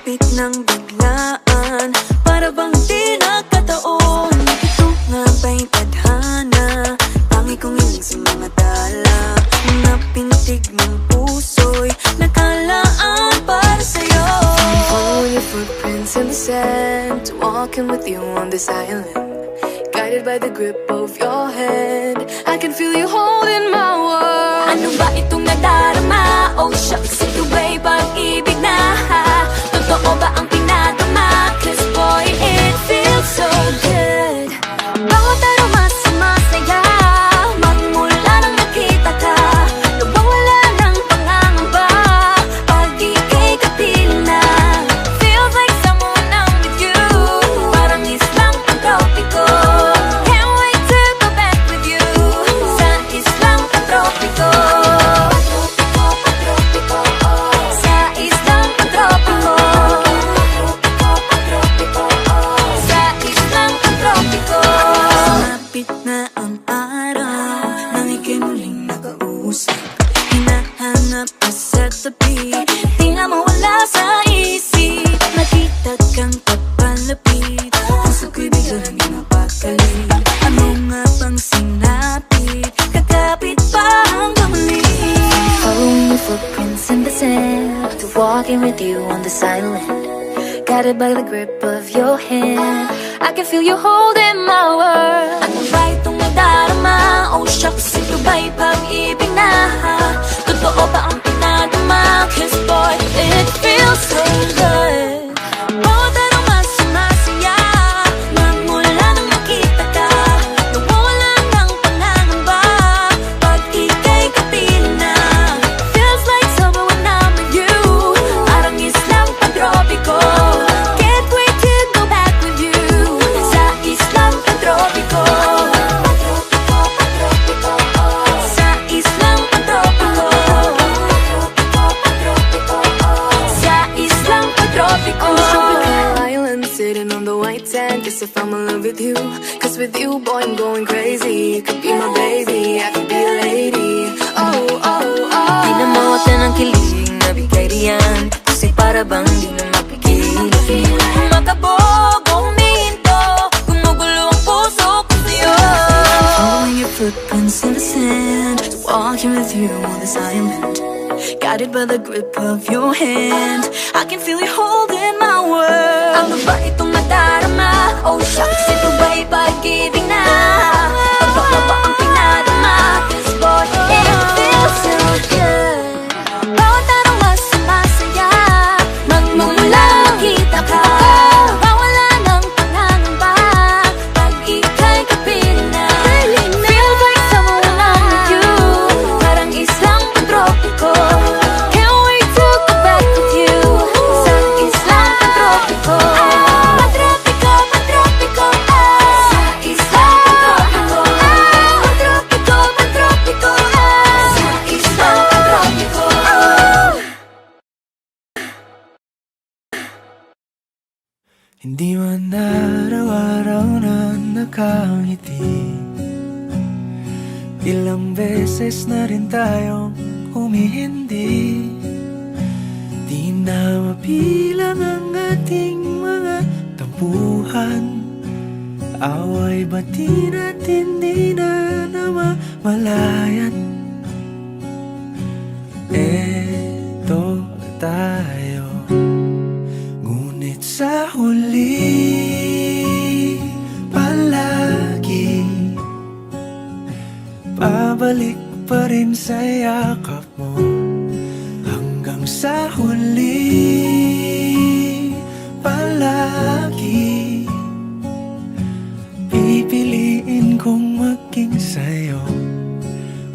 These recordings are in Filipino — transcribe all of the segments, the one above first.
Lumapit ng biglaan, para bang di nagkataon. Ito nga ba'y tadhana, tangi kong iling sa mga tala. Mga pintig ng puso'y nakalaan para sa'yo. Following your footprints in the sand, walking with you on this island, guided by the grip of your hand. I can feel you holding my world. Ano ba itong nadarama? Oh shucks, ito ba'y pag-ibig na? Totoo ba ang pinadama? Cause boy, it feels so good. Bawat aroma sumasaya, magmula nang nakita ka. Nawawala ng pangangamba, pag ika'y kapiling na. Feels like someone I'm with you, parang islang pang-tropiko. Can't wait to go back with you, sa islang pang-tropiko. Sa islang pang-tropiko. Sa islang pang-tropiko. Sumapit na ang araw, nang ika'y muling nakausap. Hinahanap ka sa tabi, di na mawala sa isip. Nakita kang papalapit, puso ko'y biglang di mapakali. Ano nga bang sinapit, kakapit pa hanggang muli. Following your footprints in the sand, walking with you on this island, guided by the grip of your hand. I can feel you holding my world. Ano ba itong nadarama? Oh shucks, ito ba'y pag-ibig na? Totoo ba ang pinadama? Cause boy, it feels so good. Bawat aroma sumasaya, magmula nang nakita ka. Nawawala ng pangangamba, pag ika'y kapiling na. Feels like summer when I'm with you, parang islang pang-tropiko. Can't wait to go back with you, sa islang pang-tropiko. Sa islang pang-tropiko. Sa islang pang-tropiko. Island sitting on the white sand, guess I fell in love with you. Cause with you, boy, I'm going crazy. You could be my baby, I could be a lady. Oh, oh, oh. Di na mawata ng kilig, nabigay riyan. Kasi para bang di na mapigil. Makabog o humihinto, gumugulo ang puso ko sa'yo. Following your footprints in the sand, walking with you on this island, guided by the grip of your hand. I can feel you holding my world. Ano ba itong nadarama? Oh shucks, ito ba'y pag-ibig na? Totoo ba ang pinadama? Cause boy, it feels so good. Bawat aroma sumasaya, magmumula nakita ka. Bawala ng pangangamba, pag ika'y kapiling na. Feels like someone I'm with you, parang islang pang-tropiko. Can't wait to go back with you, sa islang pang-tropiko. Pang-tropiko, pang-tropiko, sa islang pang-tropiko. Pang-tropiko, pang-tropiko, sa islang pang-tropiko. Hindi man araw-araw na nakangiti, ilang beses na rin tayong humihindi. Di na mabilang ang ating mga tampuhan, away bati natin di na namamalayan. Eto tayo, ngunit sa huli palagi pabalik pa rin sa yakap mo. Hanggang sa huli palagi pipiliin kong maging sa'yo.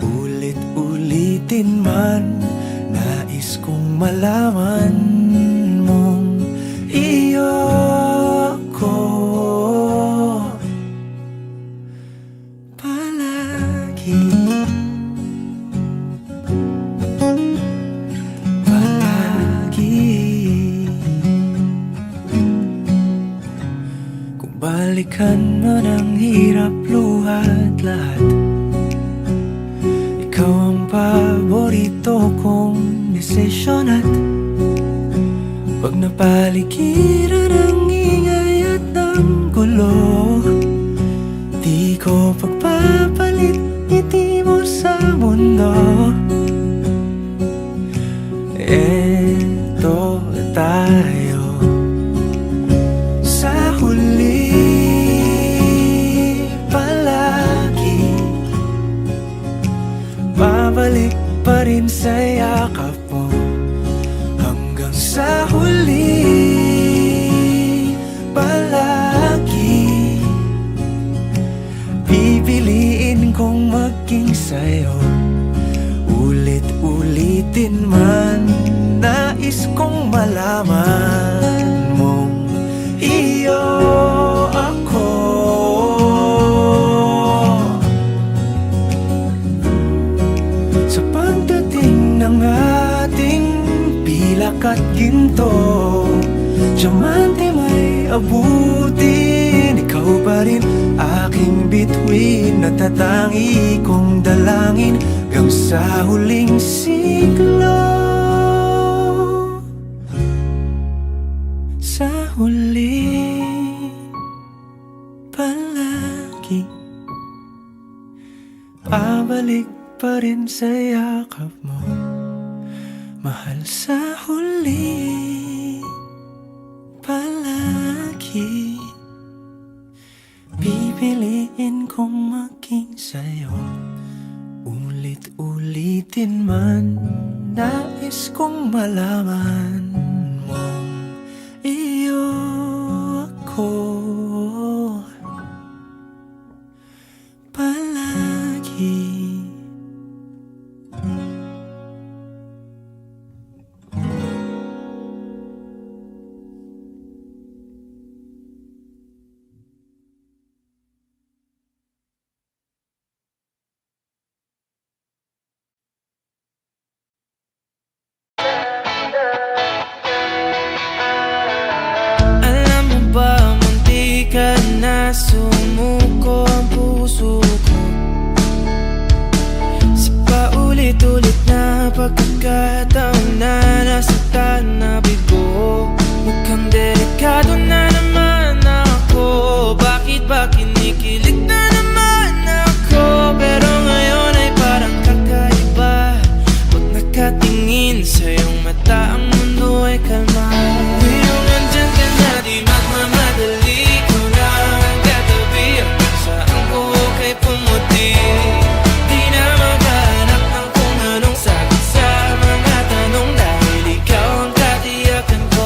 Ulit-ulitin man, nais kong malaman mong iyo ko palagi. Kung balikan man ang hirap, luhat lahat, ikaw ang paborito kong desisyon at Pag napaligiran ng ingay at ng gulo, di ko pagpapalit ngiti mo sa mundo. Eto tayo sa huli palagi, babalik pa rin sa yakap mo hanggang sa huli palagi. Pipiliin kong maging sa'yo, ulit-ulitin man. Nais kong malaman mong iyo ako. Sa pagdating ng ating pilak at ginto, diamante may abutin, ikaw pa rin aking bituin, natatangi kong dalangin hanggang sa huling siglo. Sa huli palagi, pabalik pa rin sa yakap mo, mahal. Sa huli palagi, pipiliin kong maging sa'yo, ulit-ulitin man. Nais kong malaman mong iyo ako palagi. Alam mo ba, munti ka na sumuko ang puso ko sa paulit-ulit na pagkakataon na nasaktan na bigo. Mukhang delikado na naman ako, bakit ba kinikilig na naman ako? Pero ngayon ay parang kakaiba, pag nakatingin sa iyong mata ang mundo ay kalma. Ngayong nandyan ka na, di magmamadali ko na ang katabi, hanggang saan ko kay pumuti. Di na maghanap ng kung anong sagot sa mga tanong, dahil ikaw ang katiyakan ko.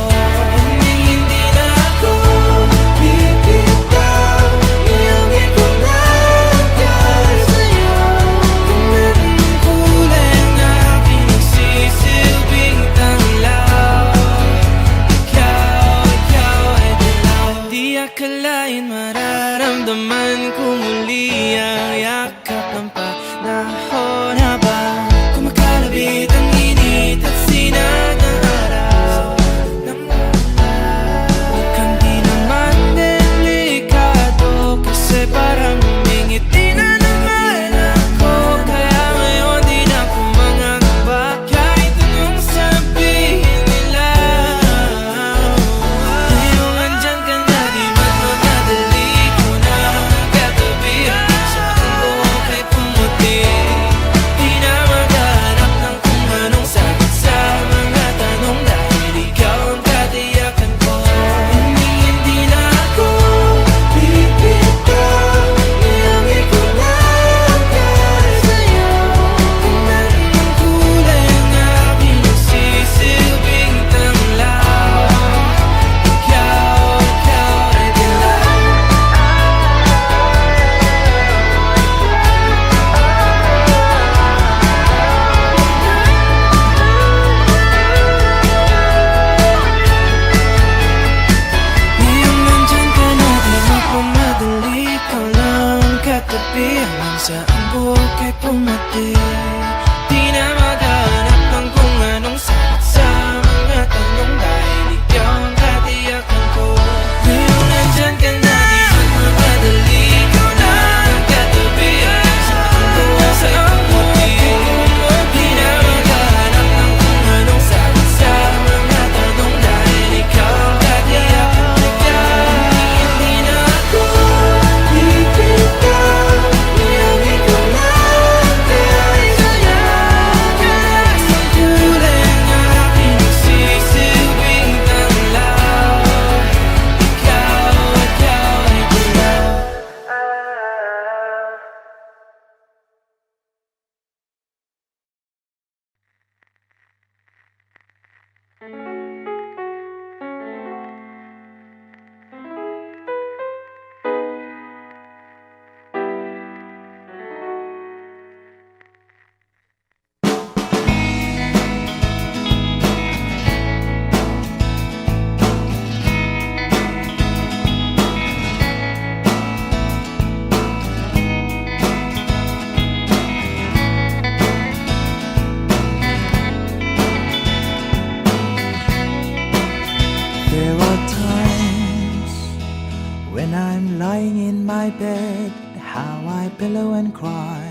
pillow and cry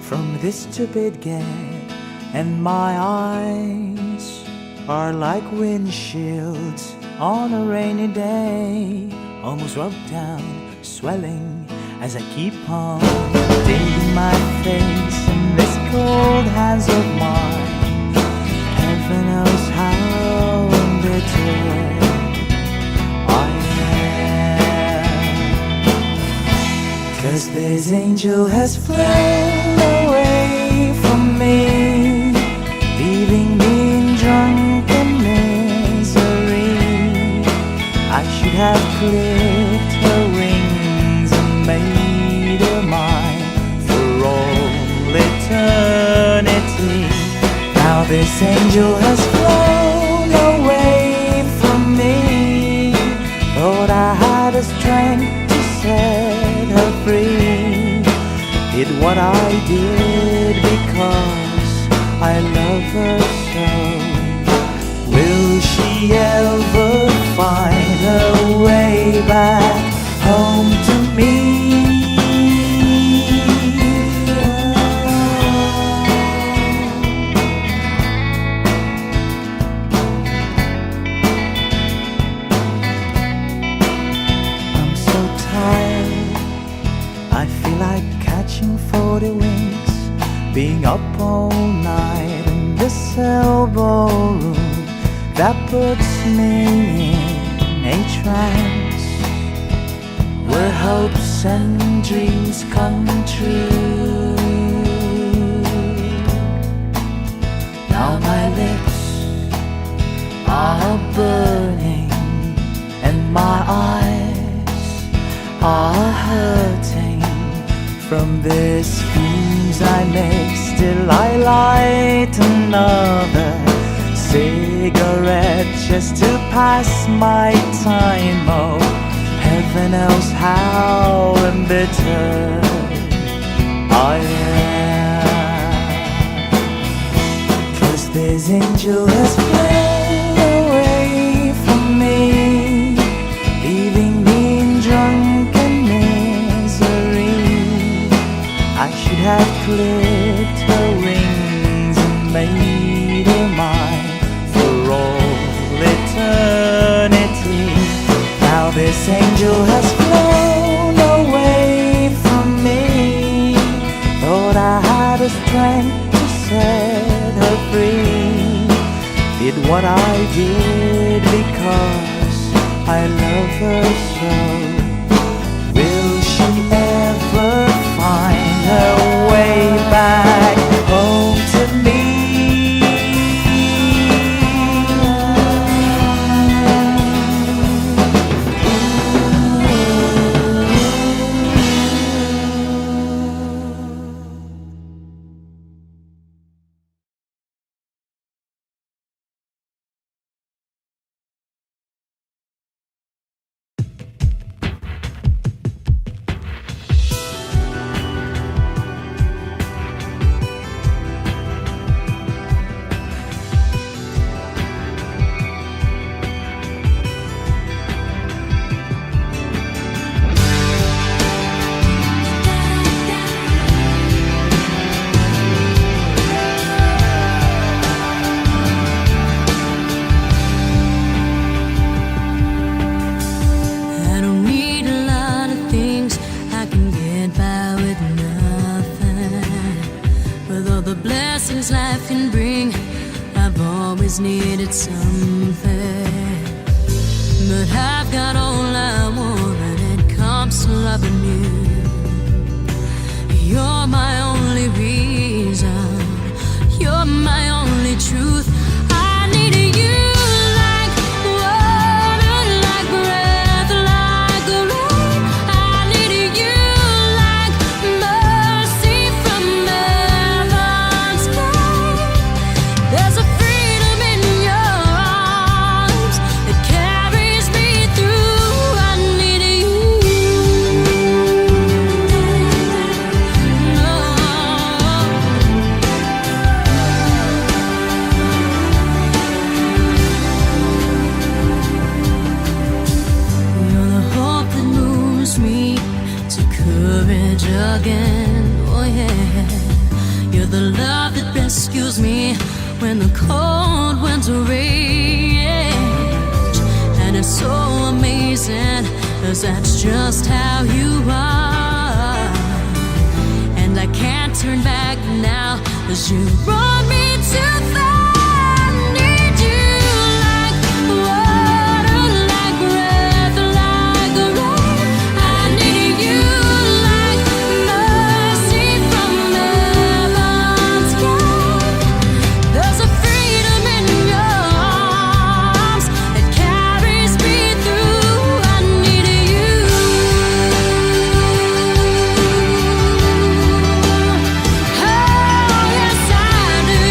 from this stupid gag, and my eyes are like windshields on a rainy day, almost rubbed down, swelling as I keep on digging my face in this cold hands of mine. Heaven knows how bitter I am, 'cause this angel has flown away from me, leaving me in drunken misery. I should have clipped her wings and made her mine for all eternity. Now this angel has flown away from me. Thought I had the strength to set her free. Did what I did because I love her so. Will she ever find her way back home to me? I'm so tired, I feel like catching 40 winks, being up all night in this elbow room that puts me in a trance, where hopes and dreams come true. Now my lips are burning and my eyes are hurting from the schemes I make. Still I light another cigarette just to pass my time. Oh, heaven knows how embittered I am, 'cause this angel has flown away from me, leaving me in drunken misery. I should have clipped her wings and made her mine for all eternity. Now this angel has flown away from me. Thought I had the strength to set her free. Did what I did because I love her so. Will she ever find her way back home to me? Life can bring, I've always needed something, but I've got all I want and it comes to loving you. You're my only reason, you're my only truth. I need you like water, like breath, like rain. I need you like mercy from heaven's sky. There's a freedom in your arms that carries me through. I need you. No. when the cold winter rage. And it's so amazing, 'cause that's just how you are. And I can't turn back now, 'cause you brought me too far. Need you like water, like breath, like rain. I need you like mercy from heaven's gate. There's a freedom in your arms that carries me through. I need you. Oh, yes I do.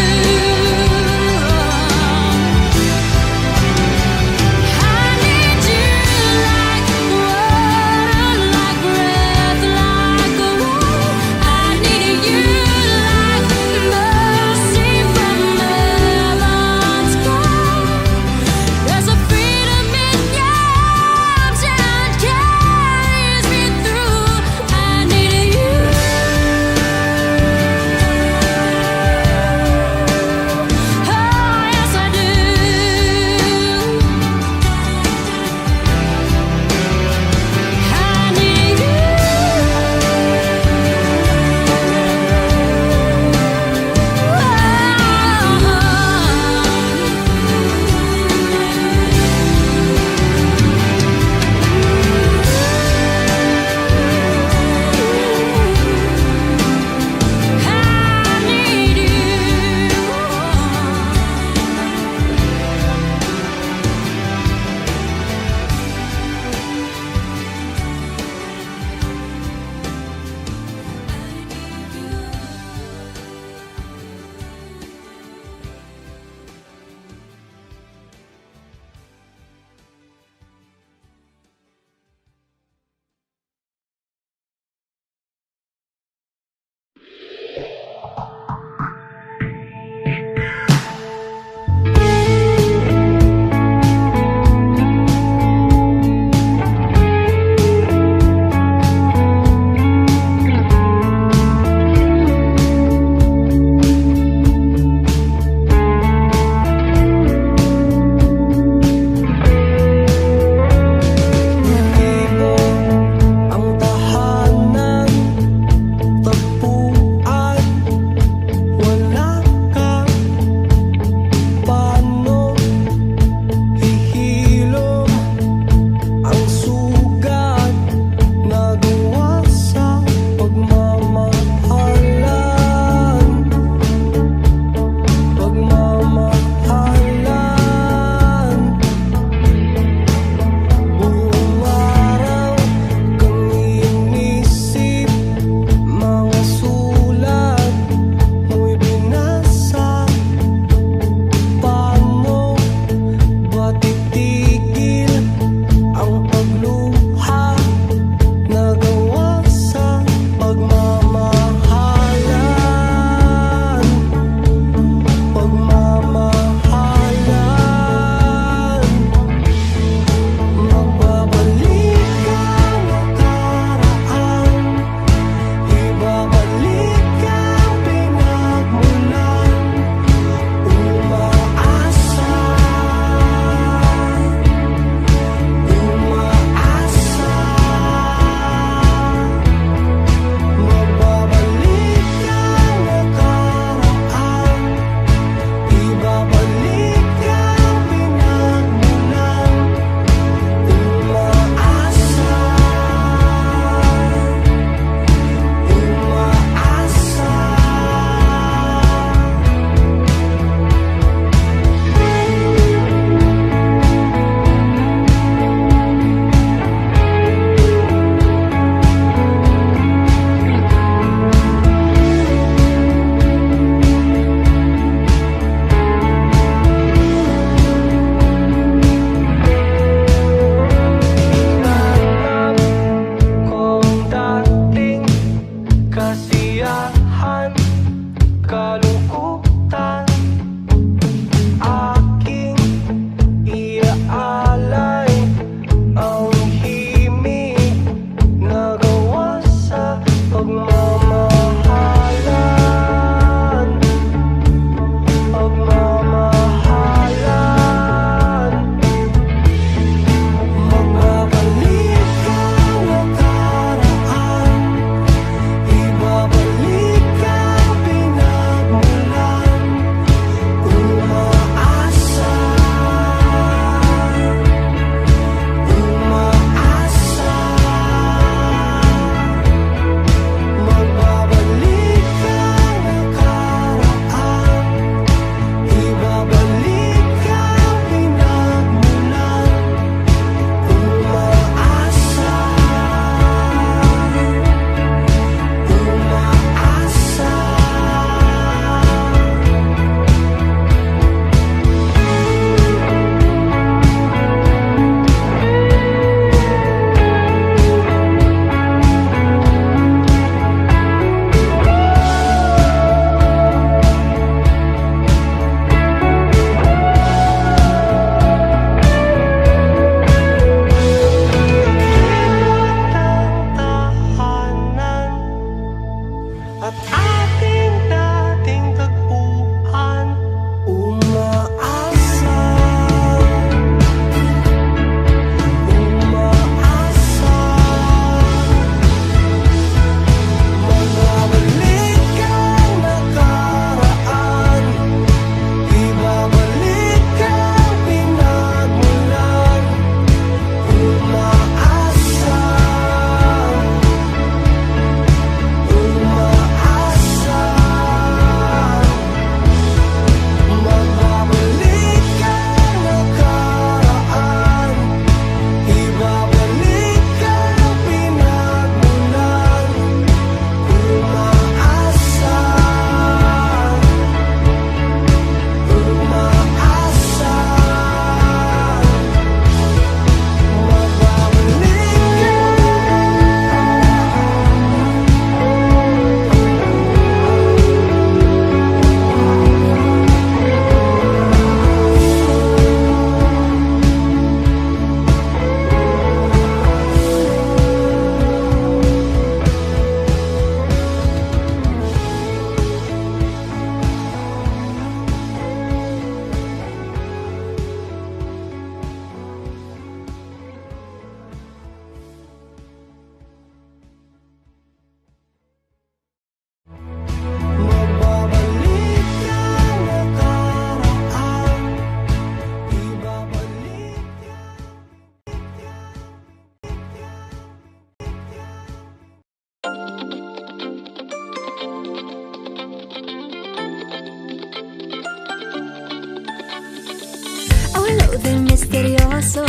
smooth and misteryoso.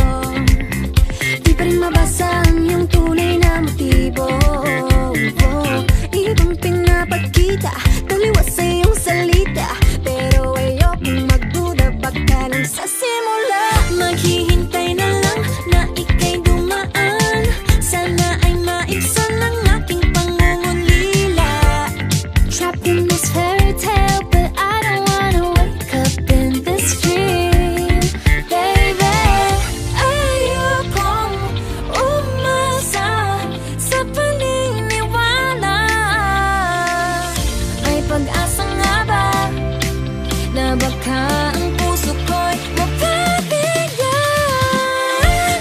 Di pa rin mabasa ang iyong tunay na motibo. Ibang pinapakita, taliwas sa iyong salita, pero ayokong magduda baka lang sa simula. Maghihintay na lang na ika'y dumaan, sana ay maibsan ang aking pangungulila. Trapped in this fairy tale, but I don't wanna wake up in this dream, baby. Ayokong umasa sa paniniwala. May pag-asa nga ba na baka ang puso ko'y mapabigyan?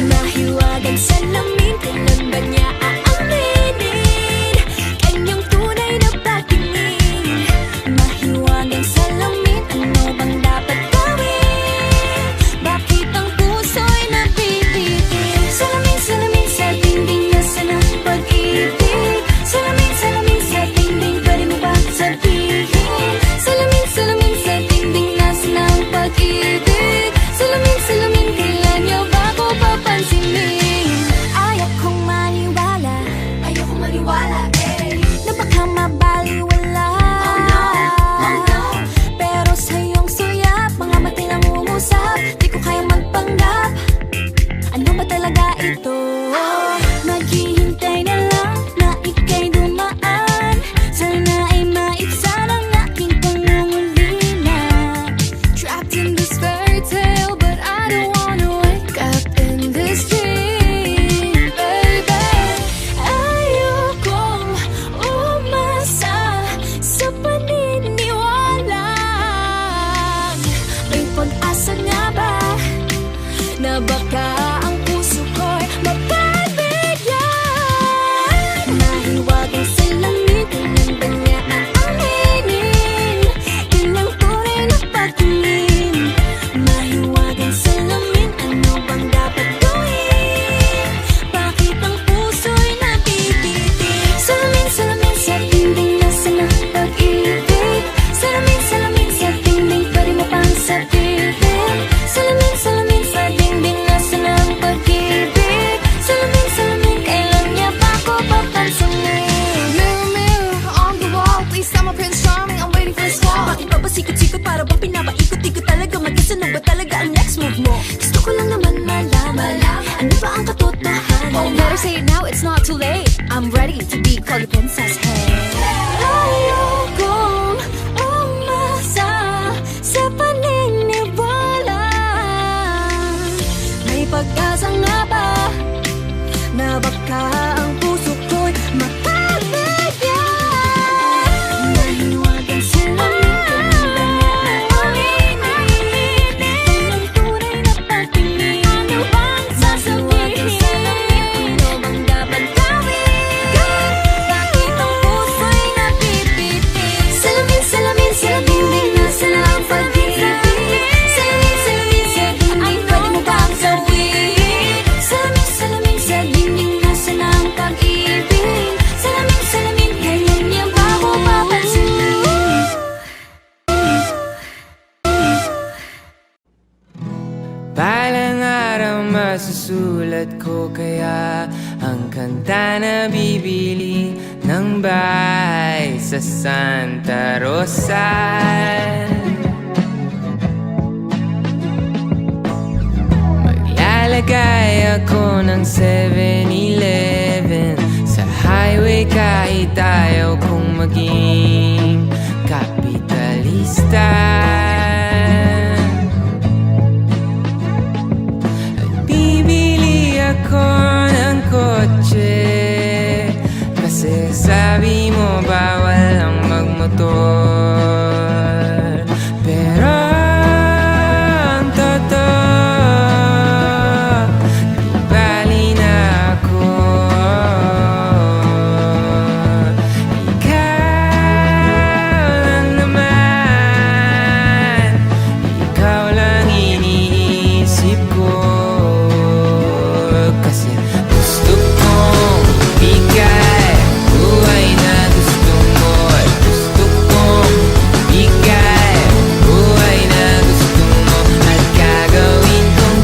Mahiwagang salamin, kailan ba niya aaminin kanyang tunay na pagtingin? Mahiwagang salamin, ano bang dapat gawin? Bakit ang puso'y napipitin? Salamin, salamin sa dingding, nasaan ang pag-ibig? Salamin, salamin sa dingding, pwede mo ba sabihin? Salamin, salamin sa dingding, nasaan ang pag-ibig? Salamin, salamin, kailan niyo ba ako papansinin? Ayokong maniwala, eh, na baka mabaliwala. Oh no, pero sa iyong suya, mga matay lang umusap, di ko kayang magpanggap. Ano ba talaga ito? Maghihintay na lang na ika'y dumaan, sana ay maibsan ang aking pangungulila. Trapped in this fairy tale, but I don't wanna wake up in this dream, baby. Ayokong umasa sa paniniwala. May pag-asa nga ba na baka ang puso ko'y mapabigyan? Mahiwagang salamin, kailan ba niya aaminin kanyang tunay na pagtingin? Mahiwagang salamin, ano bang dapat gawin? Bakit ang puso'y napipitin? Salamin, salamin sa dingding, nasaan ang pag-ibig? Salamin, salamin sa dingding, pwede mo pang sabihin? Salamin, salamin sa dingding, nasaan ang pag-ibig? Salamin, salamin, kailan niya ba ako papansinin? Mirror, mirror on the wall, please tell my Prince Charming I'm waiting for his call. Bakit ba pasikot-sikot para bang pinapaikot-ikot talaga? Mag-isa na ba talaga ang next move mo? Gusto ko lang naman malaman, ano ba ang katotohanan? Better say it now, it's not too late. I'm ready to be called your princess, hey. Ayokong umasa sa paniniwala. May pag-asa nga ba na baka ang puso ko'y mapabigyan? Mahiwagang salamin, kailan ba niya aaminin kanyang tunay na pagtingin? Ano bang sasabihin? Ano bang dapat gawin? Bakit ang puso'y napipitin? Salamin, salamin sa dingding, nasaan ang pag-ibig? Salamin, salamin sa dingding, pwede mo bang sabihin? Salamin, salamin sa dingding, nasaan ang pag-ibig? Salamin, salamin, kailan niya ba ako papansinin? Balang araw masusulat ko kaya ang kanta na bibili ng bahay sa Santa Rosa. Maglalagay ako ng 7-Eleven sa highway kahit ayaw kong maging kapitalista. Bibili ako ng kotse kasi sabi mo bawal ang magmotor. Pero ang totoo, di bali na ako. Ikaw lang naman, ikaw lang iniisip ko. Kasi gusto kong bigay buhay na gusto mo, at gusto kong bigay buhay na gusto mo, at gagawin kong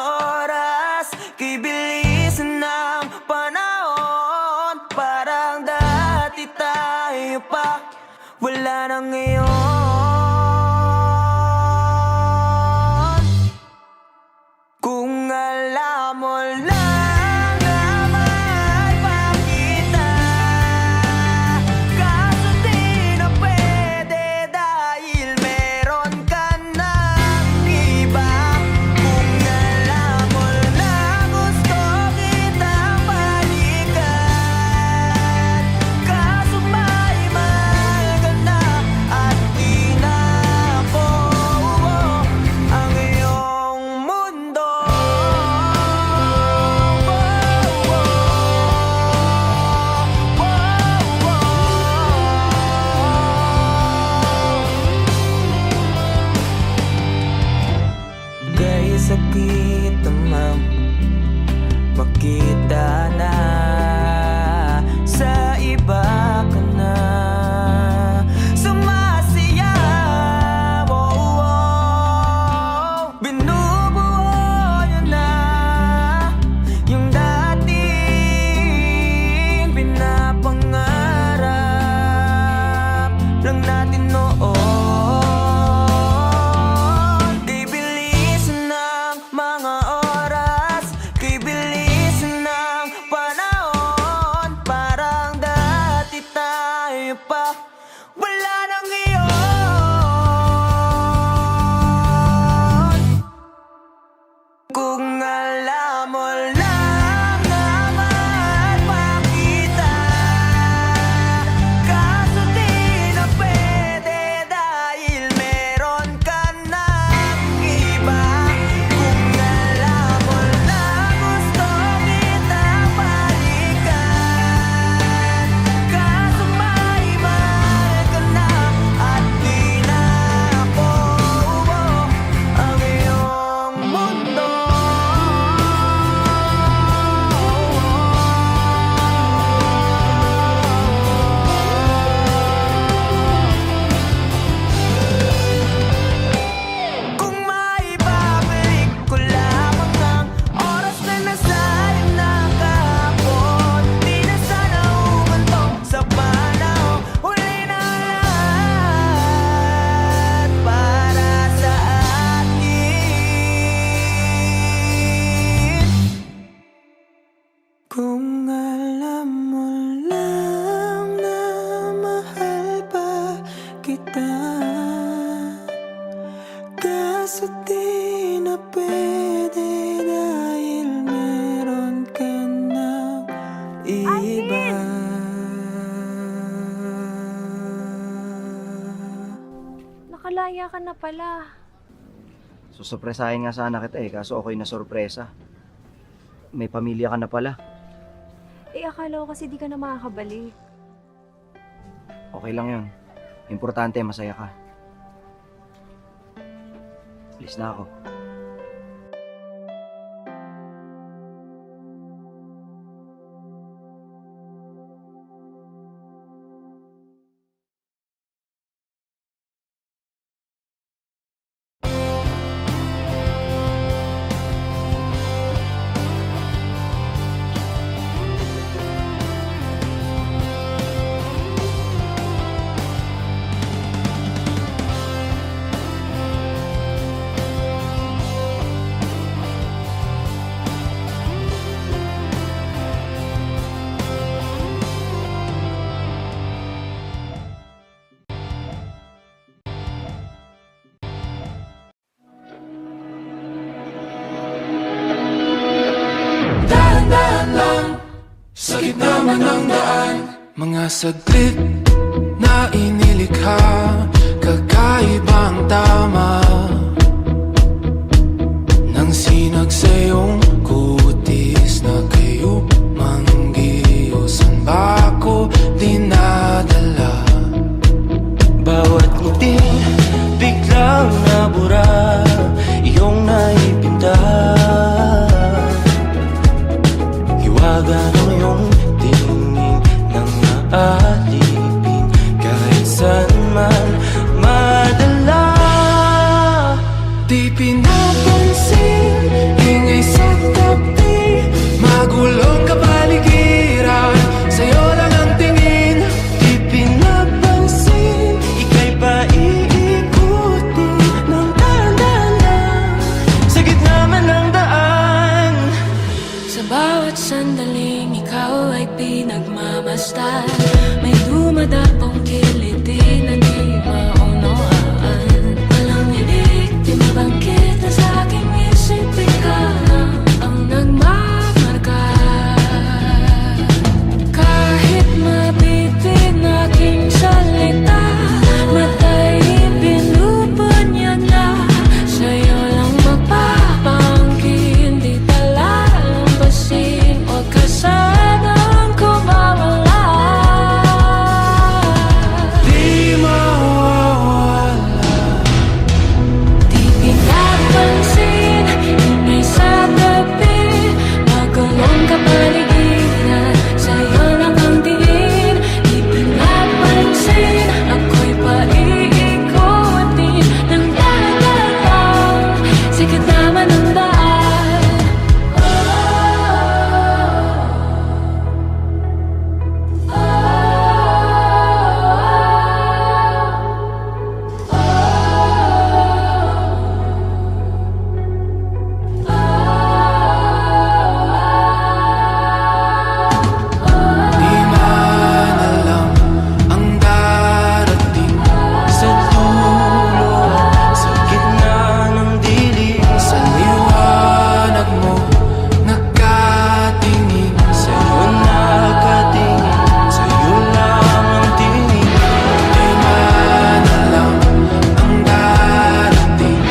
oras, kay bilisan ng panahon. Parang dati tayo pa, wala na ngayon. Kung alam mo lang na mahal pa kita, kaso di na pwede dahil meron ka ng iba. Kung alam mo lang gusto kitang balikan, kaso may mahal ka na at di na ako ang iyong mundo. Kay sakit namang makita na sa iba ka na sumasaya. Binubuo niya na yung dating pinapangarap lang natin noon. Kay bilisan ng mga oras, kay bilisan ng panahon. Parang dati tayo pa, wala na ngayon. Kung alam mo lang na mahal pa kita, kaso di na pwede dahil meron ka ng iba. Kung alam mo lang gusto kitang balikan, kaso may mahal ka na at di na ako ang iyong mundo. Kung maibabalik ko lamang ang oras na nasayang na kahapon, di na sana umantong sa panahon. Huli na lahat para sa atin. Kung alam mo lang na mahal pa kita, kaso di na pwede dahil meron ka ng iba. Nakalaya ka na pala. Susurpresahin nga sana kita kaso ako'y nasurpresa. May pamilya ka na pala. Eh, akala ko kasi di ka na makakabalik. Okay lang yun. Importante, masaya ka. Alis na ako. Sa gitna man ng daan, mga saglit na inilikha, kakaibang tama nang sinag sa iyong kutis na kayo manggiusan ba ako dinadala? Bawat ngiti biglang nabura, iyong naipinta. Hiwaga ng iyong tingin nang naalipin kahit saan man madala. Di pinapansin, ingay style. May dumadapong kiliti na di maunawaan. Walang ibig, di mabangkit na sa aking isip. Ikaw lang ang nagmamarka. Kahit mabitin aking salita, matay pinupunyag na. Sa'yo lang magpapangkin, di palalampasin. Huwag ka sanang kumawala. Di mawawala. Di pinapansin, ingay sa tabi, magulong kapaligiran, sa'yo lang ang tingin. Di pinapansin, ako'y paiikutin ng dagat. Sikat naman ang daan. Di man alam ang darating sa dulo at sa gitna ng dilim. Sa liwanag mo nakatingin, sa'yo nakatingin, sa'yo lang ang tingin. Di man alam ang darating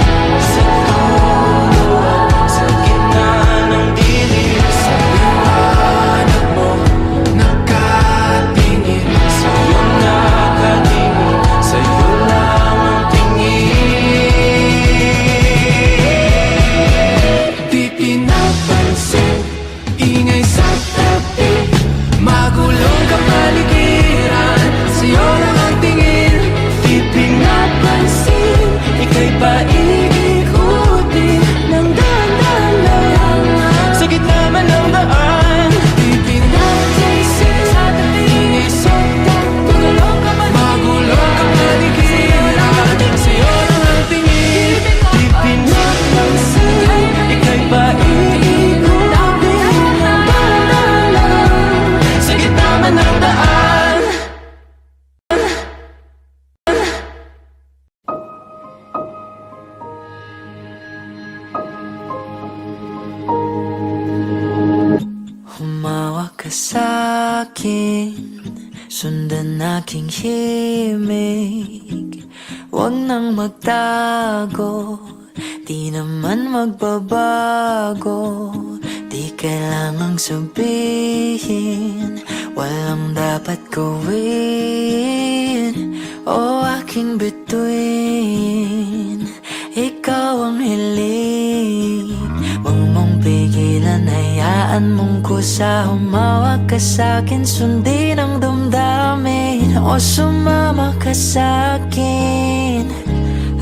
sa dulo at sa gitna ng dilim. Sa liwanag mo nakatingin, sa'yo nakatingin, sa'yo lang ang tingin. Di pinapansin, ingay sa tabi, magulong kapaligiran, sa'yo lang ang tingin. Di pinapansin, ika'y paiikutin ng dahan-dahan sa gitna man ng daan. Di pinapansin, ingay sa tabi, magulong kapaligiran, sa'yo lang ang tingin. Di pinapansin, ika'y paiikutin ng dahan-dahan sa gitna man ng daan. Humawak ka sa'kin, sundan aking himig. Huwag nang magtago, di naman magbabago. Di kailangang sabihin, walang dapat gawin. O aking bituin, ikaw ang hiling. Huwag mong pigilan, hayaan mong kusa. Humawak ka sa'kin, sundin ang damdamin. O sumama ka sa'kin,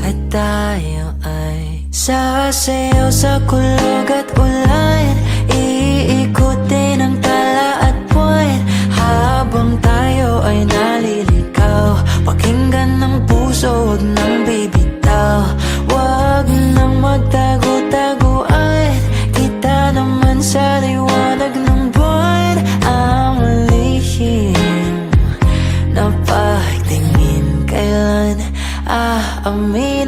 at tayo ay sasayaw sa kulog at ulan. Iikutin ang tala at buwan, habang tayo ay naliligaw. Pakinggan ng puso, huwag nang bibitaw. Huwag nang magtago-taguan, kita naman sa liwanag ng buwan. Ang lihim na pagtingin, kailan aaminin?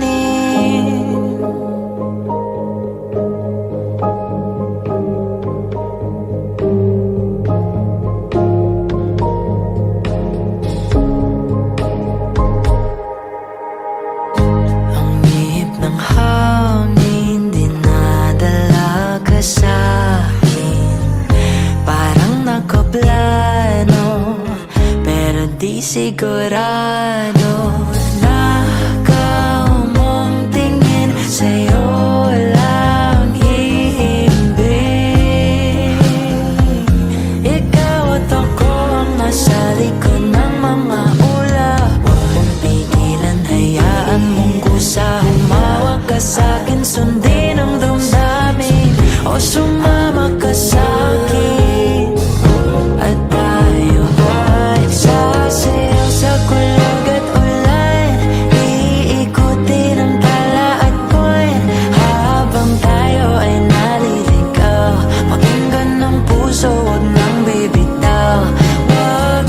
Ang ihip ng hangin, dinadala ka sa'kin. Parang nakaplano, pero di sigurado. Nakaw mong tingin, sa'yo lang hihimbing. Ikaw at ako ang nasa likod ng mga ulap. Huwag mong pigilan, hayaan mong kusa. Humawak ka sa'kin, sundin ang damdamin. O sumama ka sa'kin, at tayo ay sasayaw sa kulog at ulan. Iikutin ang tala at buwan, habang tayo ay naliligaw. Pakinggan ng puso, huwag nang bibitaw. Huwag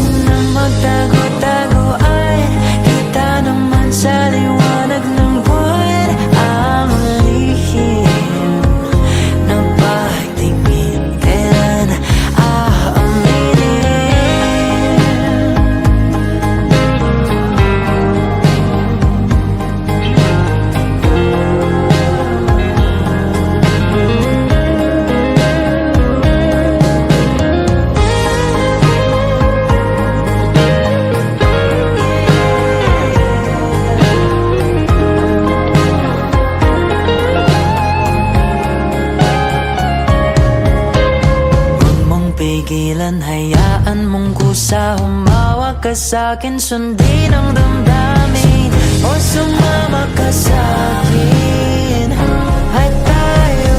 pigilan, hayaan mong kusa. Humawak ka sa'kin, sundin ang damdamin. O sumama ka sa'kin at tayo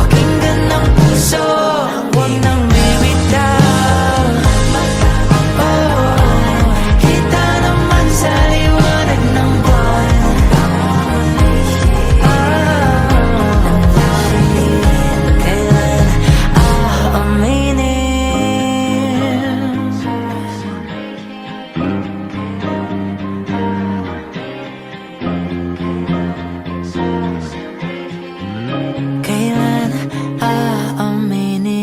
pakinggan ng puso, huwag nang bibitaw. Kita naman sa liwanag ng buwan. Kailan aaminin? Kailan aaminin?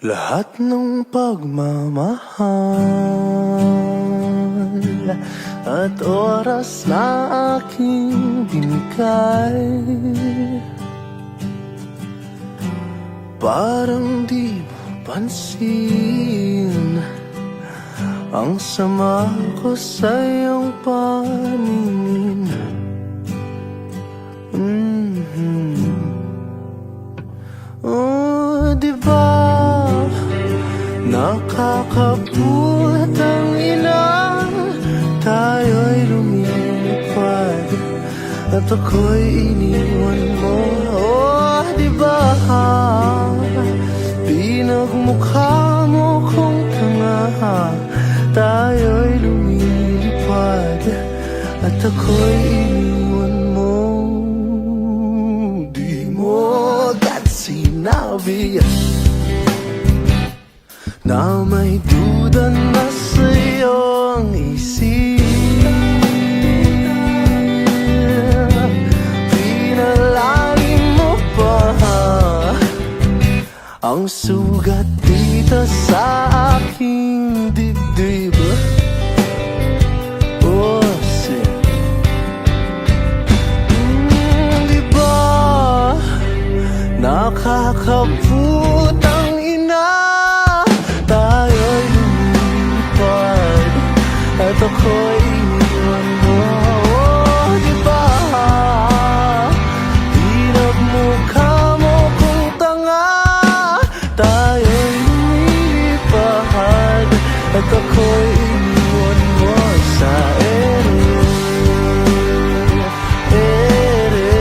Lahat ng pagmamahal at oras na aking binigay, parang di mo pansin ang sama ko sa iyong paningin. Oh, diba nakakaput ang ina, tayo'y lumilipad at ako'y iniwan mo. Oh, diba pinagmukha mo kong tanga, tayo'y lumilipad at ako'y iniwan mo. Di mo agad sinabi na may duda na sa iyong isip. Pinalalim mo pa ang sugat dito sa aking dibdib. Oh, shit. Diba nakakaput ang ina, tayo'y lumilipad at ako'y iniwan mo. Oh, diba pinagmukha mo kung tanga, tayo'y lumilipad at ako'y iniwan mo sa ere. Ere,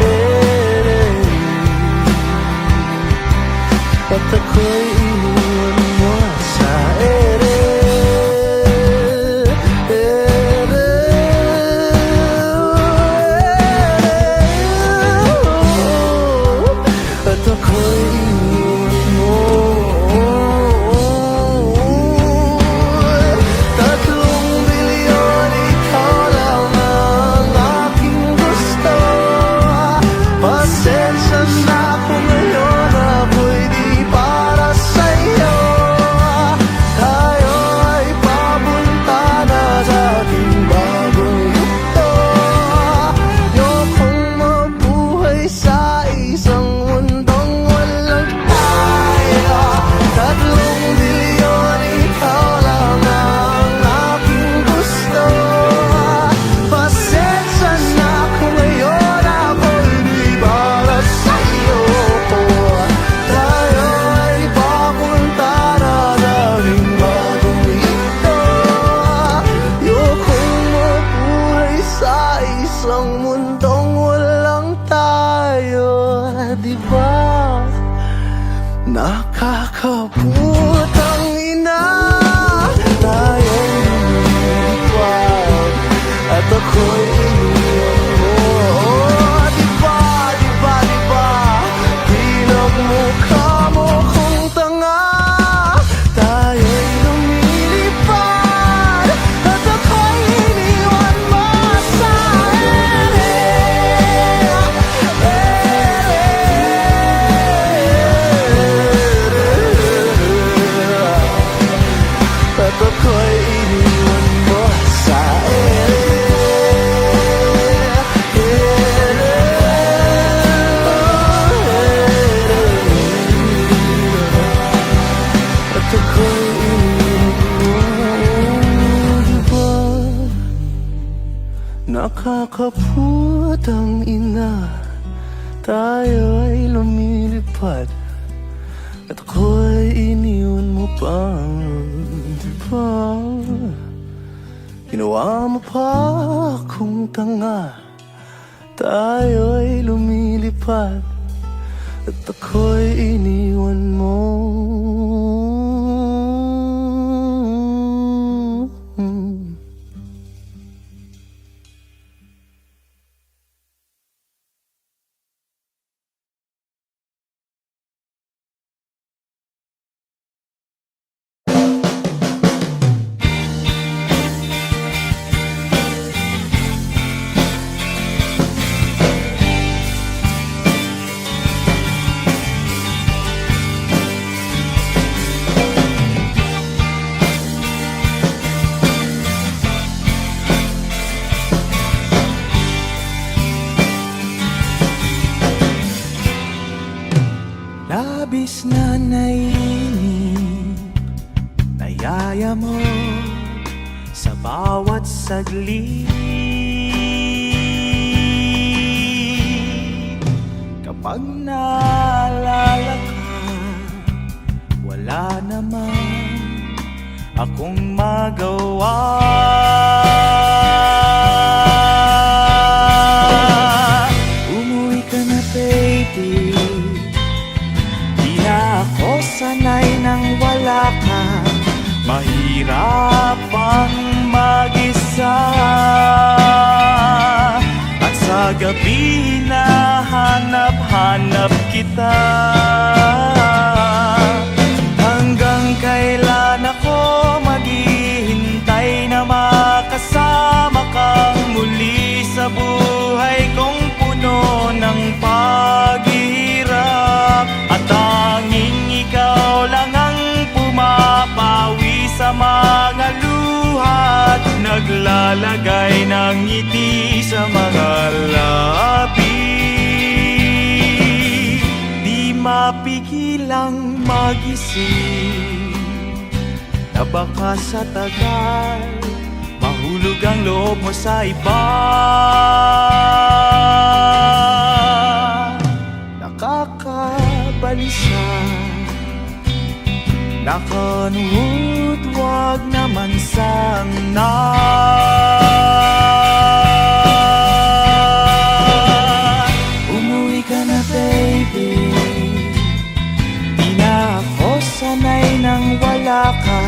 ere, Nakakaput ang ina, tayo'y lumilipad, at ako'y iniwan mo pang diba? Ginawa mo pa akong tanga, tayo'y lumilipad, at ako'y iniwan mo. Labis na naiinip, nayaya mo sa bawat saglit. Kapag naalala ka, wala naman akong magawa. Umuwi ka na, baby, ako sanay nang wala ka. Mahirap ang mag-isa, at sa gabi na hanap-hanap kita. Hanggang kailan ako maghihintay na makasama kang muli sa buhay kong puno ng paghihirap. At tanging ikaw lang ang pumapawi sa mga luha at naglalagay ng ngiti sa mga labi. Di mapigilang mag-isip na baka sa tagal mahulog ang loob mo sa iba. Nakakabalisa, nakanuot, wag naman sana. Umuwi ka na, baby, di na ako sanay nang wala ka.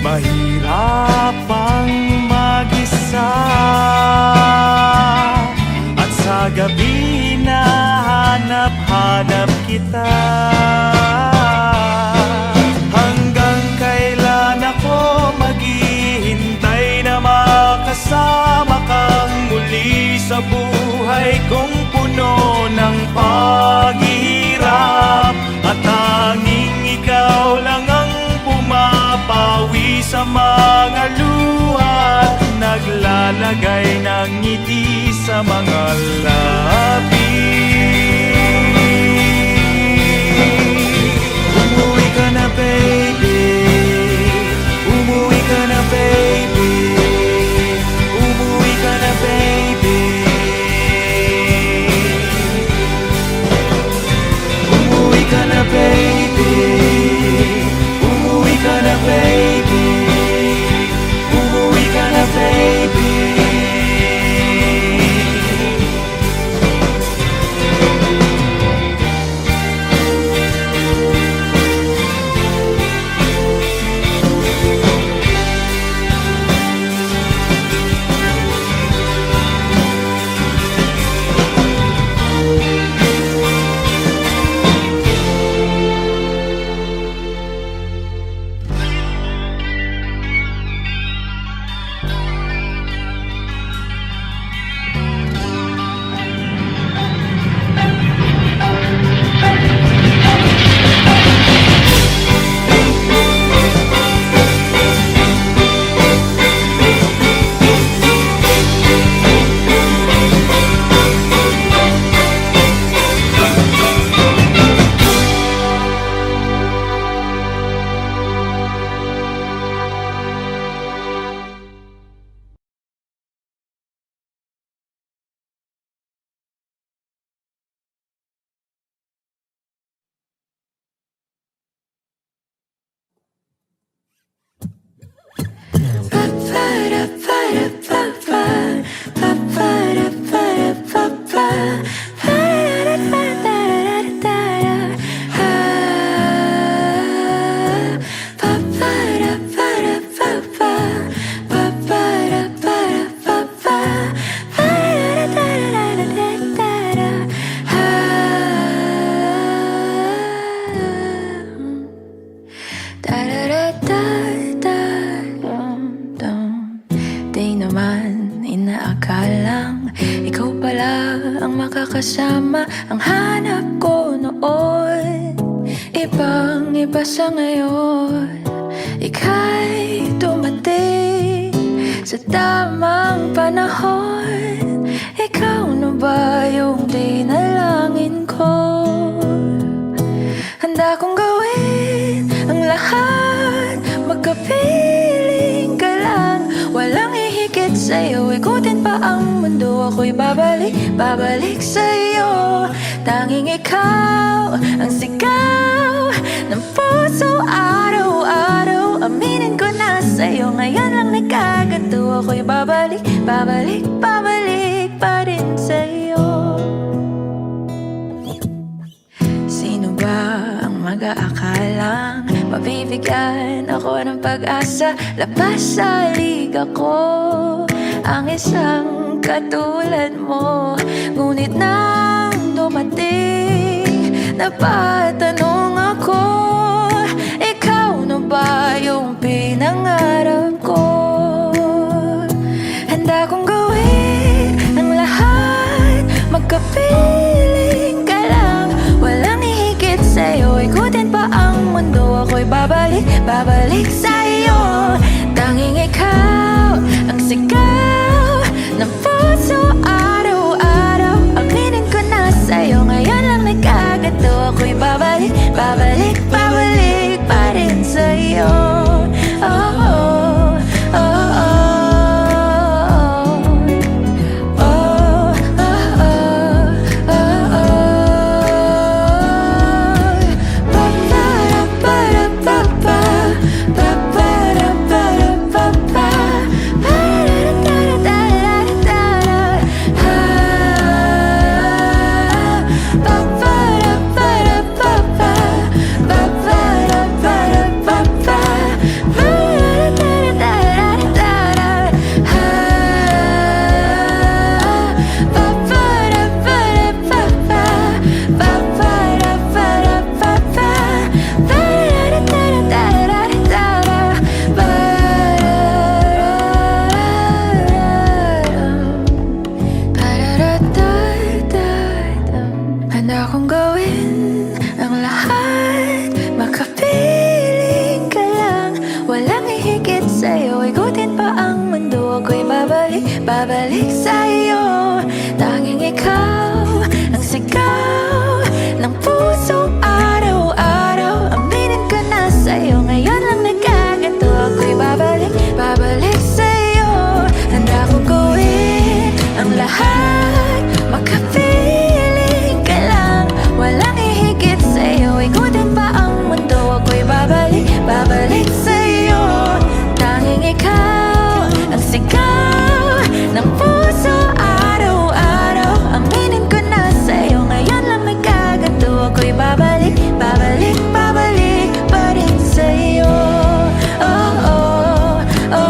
Mahirap ang mag-isa, at sa gabi na hanap-hanap kita. Hanggang kailan ako maghihintay na makasama kang muli sa buhay kong puno ng paghihirap. At tanging ikaw lang ang pumapawi sa mga luha at naglalagay ng ngiti sa mga labi. Umuwi ka na, baby, umuwi ka na, baby, umuwi ka na, baby. Umuwi ka na, baby, umuwi ka na, baby, umuwi ka na, baby. naman inaakalang ikaw pala ang makakasama ang hanap ko noon. Ibang iba sa ngayon, ika'y dumating sa tamang panahon. Ikaw na ba yung dinalangin ko? Handa kong gawin ang lahat, magkapiling ka lang. Walang hihigit sa'yo, ikutin pa ang mundo. Ako'y babalik sa'yo. Tanging ikaw ang sigaw ng puso araw-araw. Aminin ko na sa'yo, ngayon lang nagkaganto. Ako'y babalik pa rin sa'yo. Sino ba ang mag-aakalang mabibigyan ako ng pag-asa? Labas sa liga ko ang isang katulad mo. Ngunit nang dumating, napatanong ako, ikaw na ba yung pinangarap ko? Handa kong gawin ang lahat, magkapiling ka lang. Walang hihigit sa'yo, ikutin pa ang mundo. Ako'y babalik sa'yo. Tanging ikaw ang sigaw ng puso araw-araw. Aminin ko na sa'yo, ngayon lang nagkaganto. Ako'y babalik pa rin sa'yo. Oh, oh, oh, oh. Handa kong gawin ang lahat, makapiling ka lang. Walang hihigit sa'yo, ikutin pa ang mundo. Ako'y babalik sa'yo. Tanging ikaw ang sigaw ng puso araw-araw. Aminin ko na sa'yo, ngayon lang nagkaganto. Ako'y babalik sa'yo. Handa kong gawin ang lahat, makapiling ka lang. Walang hihigit sa'yo, ikutin pa ang mundo. Ako'y babalik sa'yo. Tanging ikaw ang sigaw ng puso araw-araw. Aminin ko na sa'yo, ngayon lang nagkaganto. Ako'y babalik pa rin sa'yo. Oh, oh, oh, oh.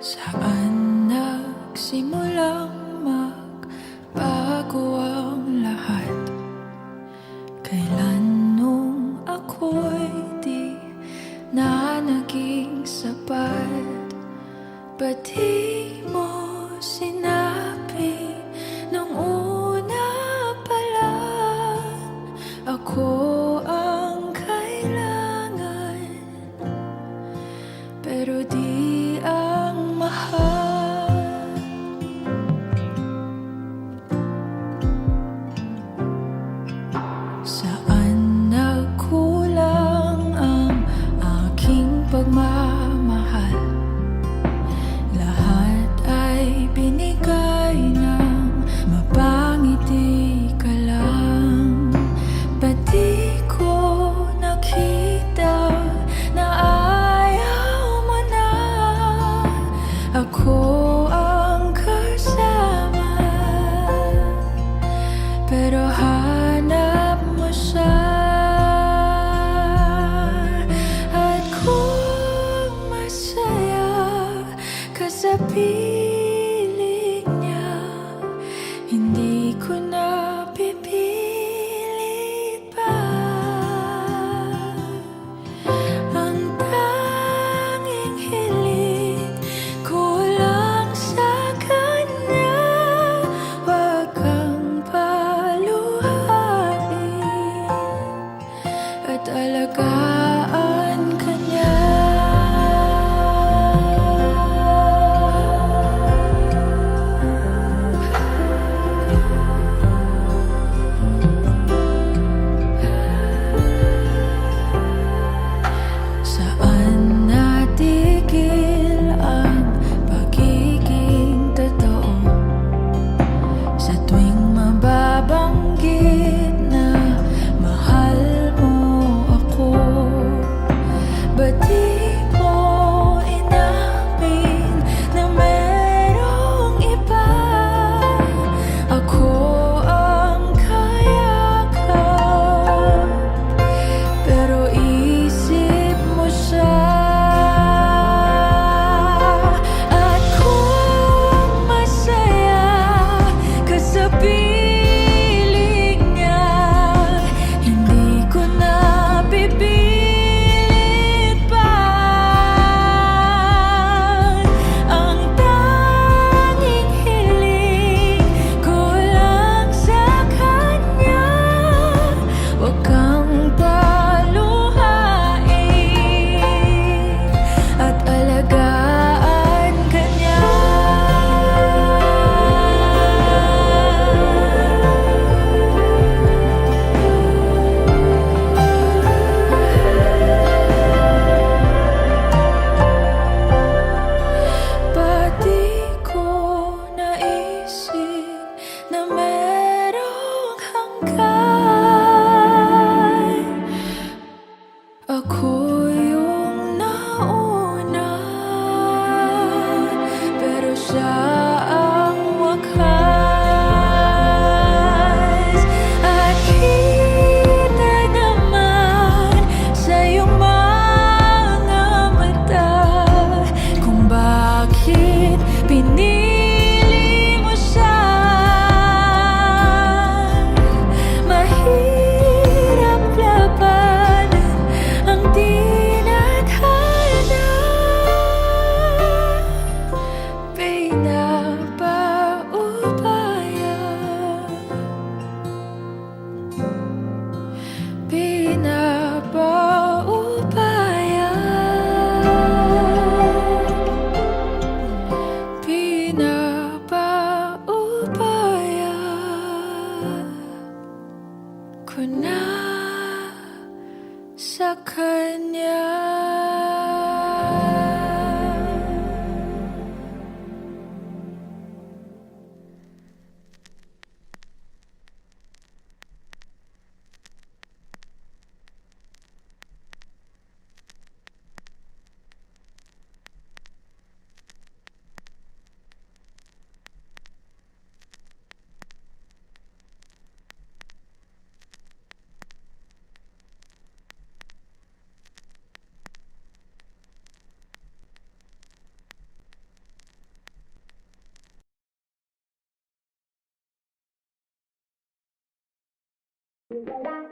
Saan nagsimulang magbago ang lahat? Kailan nung ako'y di na naging sapat? Ba't di mo sinabi?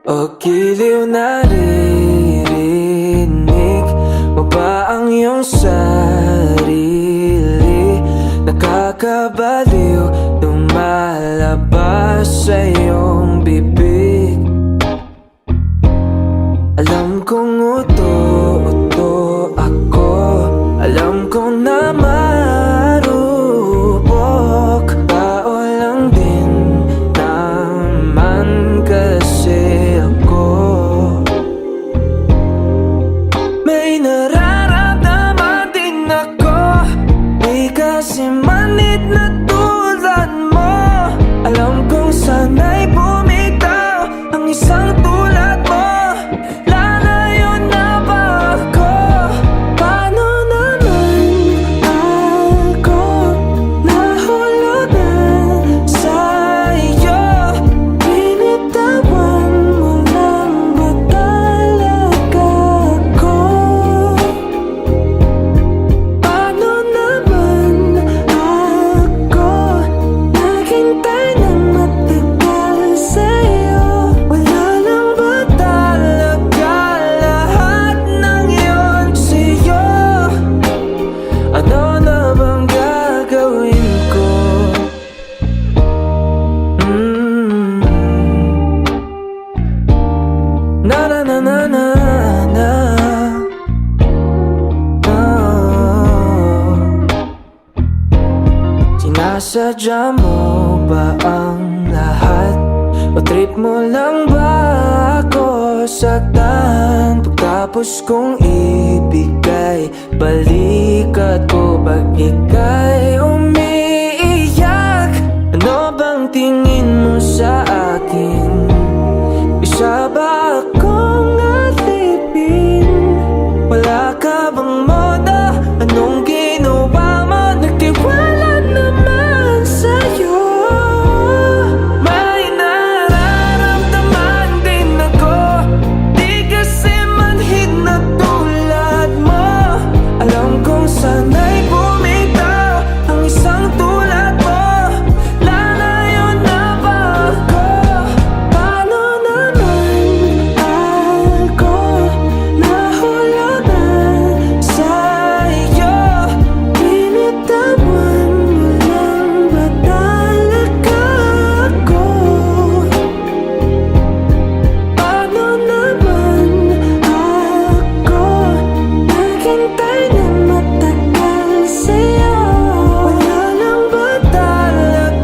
O giliw, naririnig mo ba ang iyong sarili? Nakakabaliw, lumalabas sa iyong bibig. Alam kong uto ako, alam kong na marupok. Tao lang din naman kasi ako. May nararamdaman din ako, di kasi manid na tulad mo. Alam kong sana'y bumitaw ang isang tulad mo. Lalayo na ba ako? Paano naman ako nahulugan sa iyo? Binitawan mo lang ba talaga ako? Paano naman ako naghintay ng matagal sa'yo? Wala lang ba talaga lahat ng iyon sa'yo? Ano na bang gagawin ko? Na na na na na na. Sinasadya mo ba ang lahat? O trip mo lang ba ako saktan? Pagkapos kong ibigay, balikat ko pag ika'y umiiyak. Ano bang tingin mo sa akin? Isa ba akong alipin? Wala ka bang moda? Anong ginawa mo? Nagtiwala naman sa'yo. May nararamdaman din ako, di kasi manhid na tulad mo. Alam kong sana'y bumitaw ang isang tulad mo. Lalayo na ba ako? Paano naman ako nahulugan sa iyo? Binitawan mo lang ba talaga ako? Paano naman ako naghintay ng matagal sa'yo? Wala lang ba talaga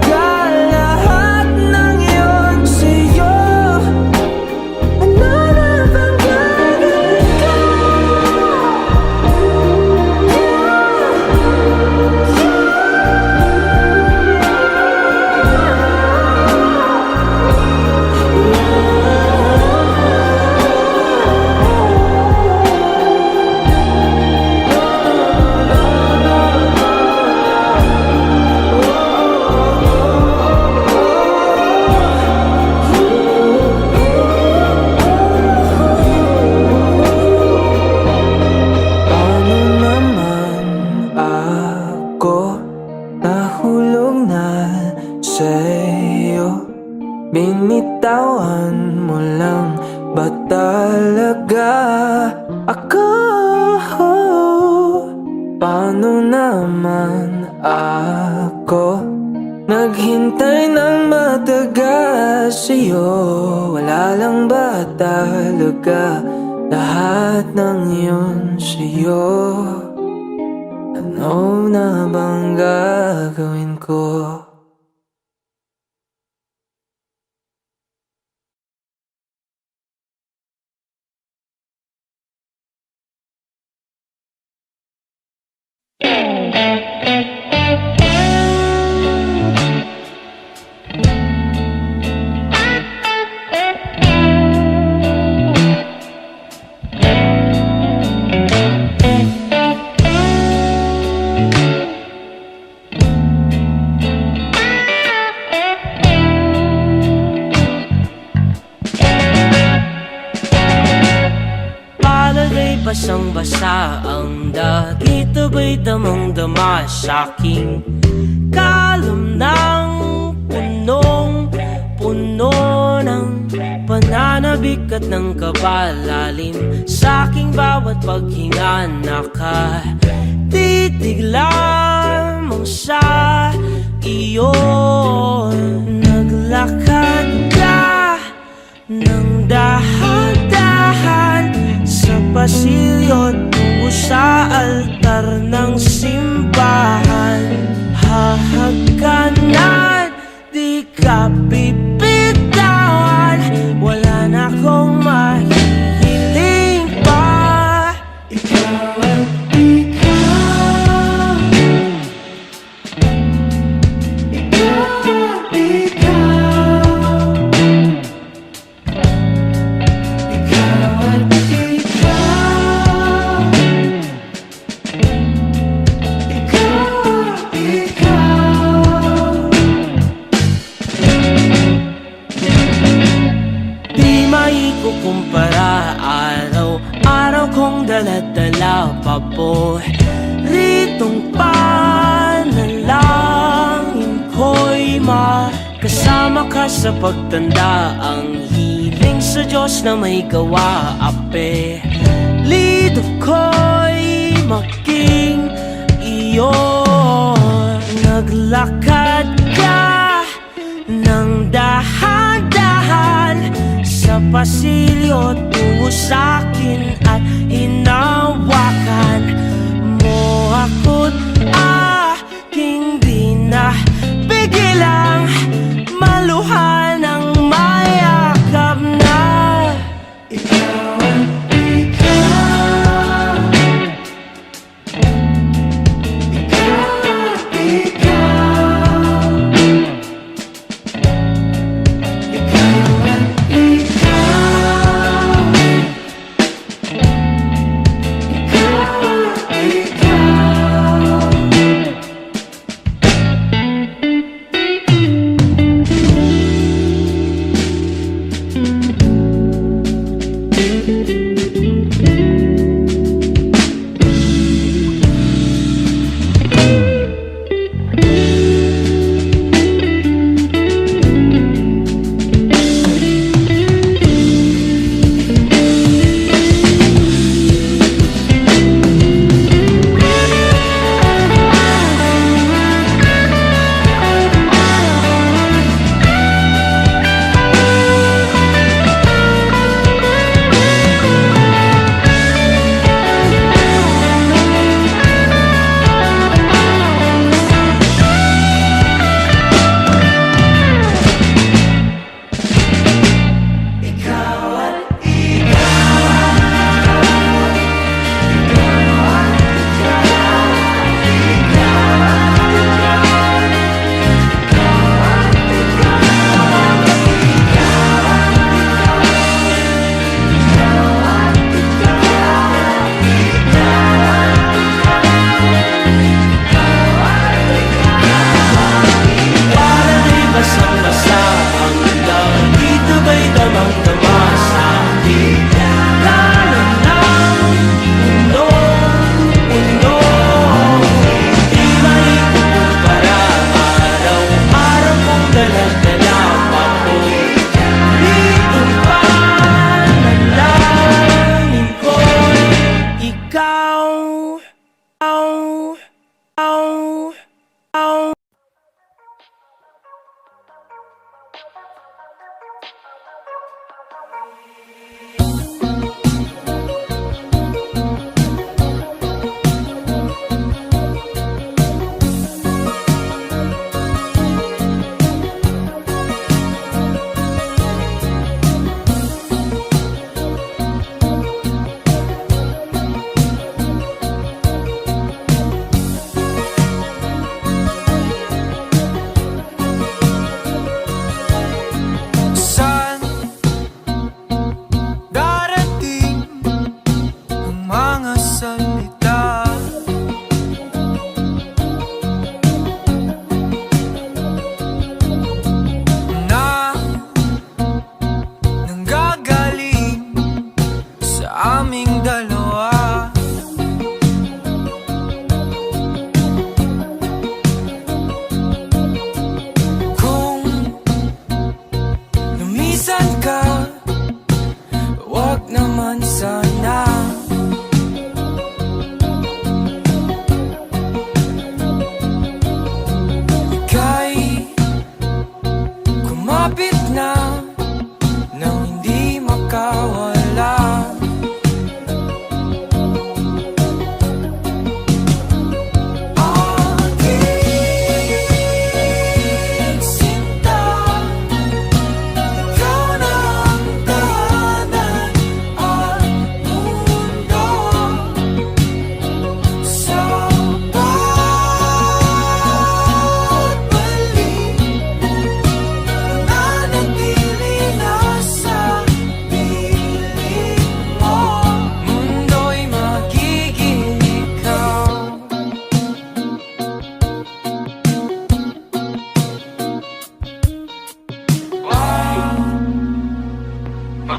lahat ng iyon sa'yo? Ano na bang gagawin ko? Paano naman ako nahulog na sa'yo? Binitawan mo lang ba talaga ako? Paano naman ako naghintay ng matagal sa'yo? Wala lang ba talaga lahat ng iyon sa'yo? Ano na bang gagawin ko? Palagay basang-basa ang dagit, aba'y damang-dama sa'king kalam ng punong-puno ng panahon. bigat ng kabalalim sa aking bawat paghinga. Nakatitig lamang sa iyo. Naglakad ka ng dahan-dahan sa pasilyo tungo sa altar ng simbahan. Hahagkanan, di ka bibitawan. Wala na akong mahihiling pa. Ikaw at ikaw. Ikaw at ikaw. Ikaw at ikaw. Ikaw at ikaw. Di maikukumpara, araw-araw kong dala-dala paboritong panalangin ko'y makasama ka sa pagtanda. Ang hiling sa Diyos na may gawa, apelido ko'y maging iyo. Naglakad ka ng dahan-dahan sa pasilyo tungo sa'kin at hinawakan mo ako't aking di na bigilang maluhan ng mayakap na. Ikaw at ikaw. Ikaw at ikaw. Ikaw at ikaw. Ikaw at ikaw.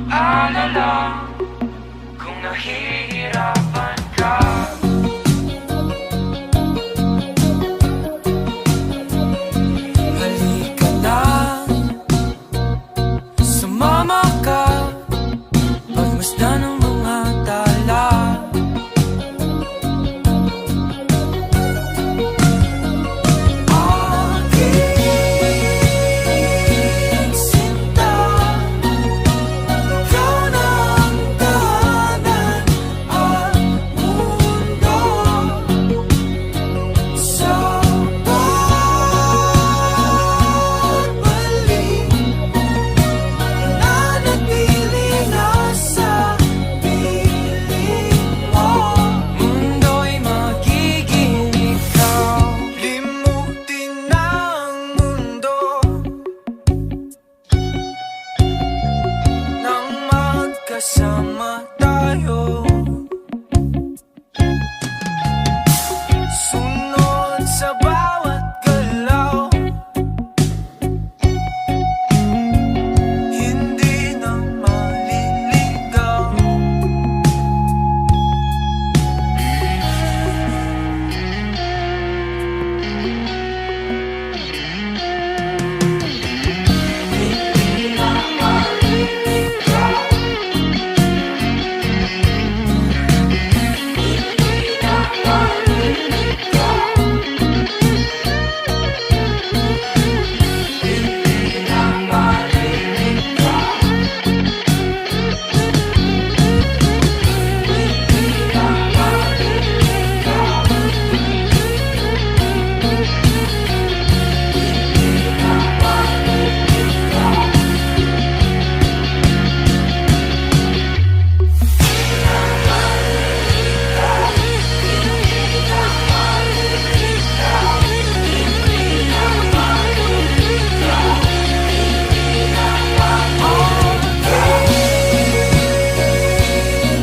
mag-alala kung nahihirapan ka. Halika na, sumama ka, pagmasdan ng mga tala. Aking sinta, ikaw na ang tahanan at mundo. Sa pagbalik, nanatili na sa piling mo. Mundo'y magiging ikaw. Limutin na ang mundo nang magkasama tayo. Sunod sa bawat galaw, hindi na maliligaw.